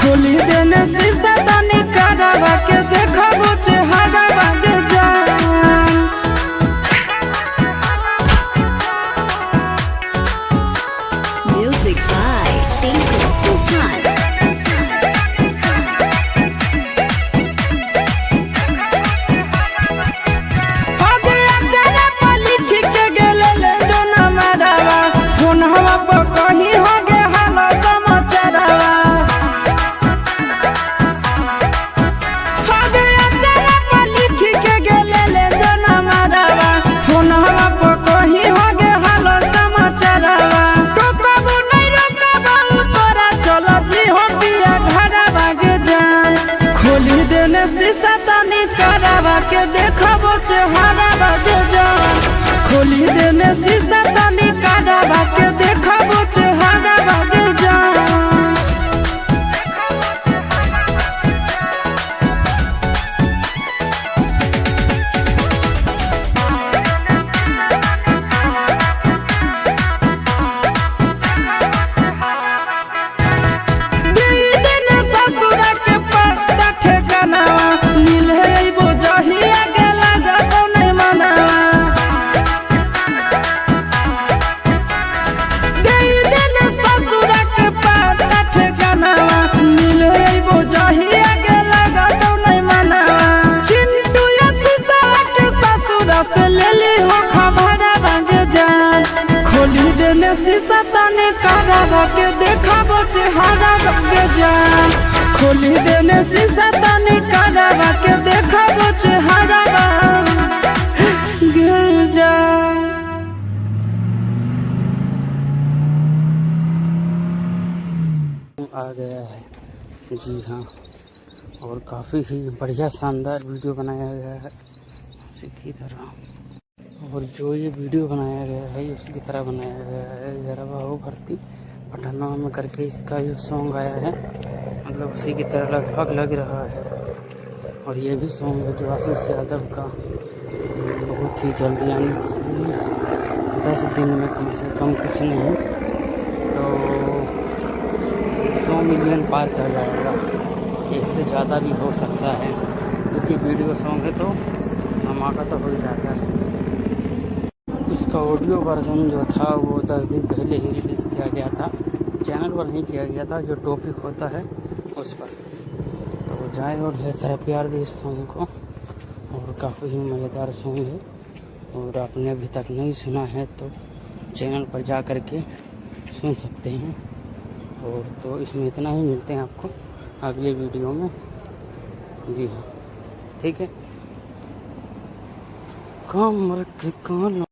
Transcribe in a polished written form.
खोली देने शीशा तनी करवा के देखबो चेहरा बागे जान। Music by Tinku Tufan। खोली देने शीशा तनी करवा के देखबो चेहरा बागे जान। खोली देने शीशा तनी करवा के देखबो चेहरा बागे जान। खोली देने शीशा तनी करवा के देखबो चेहरा बागे जान। खोली देने शीशा तनी करवा के देखबो चेहरा बागे जान। आ गया है जी हाँ, और काफ़ी ही बढ़िया शानदार वीडियो बनाया गया है उसी की तरह। और जो ये वीडियो बनाया गया है उसी की तरह बनाया गया है। जरा बाबू भर्ती पठानवा में करके इसका जो सॉन्ग आया है, मतलब उसी की तरह लगभग लग रहा है। और ये भी सॉन्ग है जो आशीष यादव का, बहुत ही जल्दी यानी 10 दिन में कम से कम कुछ नहीं तो 2 मिलियन पार कर जाएगा। इससे ज़्यादा भी हो सकता है क्योंकि वीडियो सॉन्ग है तो धमाका तो हो ही जाता है। उसका ऑडियो वर्जन जो था वो 10 दिन पहले ही रिलीज़ किया गया था, चैनल पर नहीं किया गया था, जो टॉपिक होता है उस पर। तो जाए और ढेर सारा प्यार दे इस सॉन्ग को, और काफ़ी ही मज़ेदार सॉन्ग है। और आपने अभी तक नहीं सुना है तो चैनल पर जा कर के सुन सकते हैं। और तो इसमें इतना ही, मिलते हैं आपको अगले वीडियो में। जी हाँ, ठीक है। कमर के कान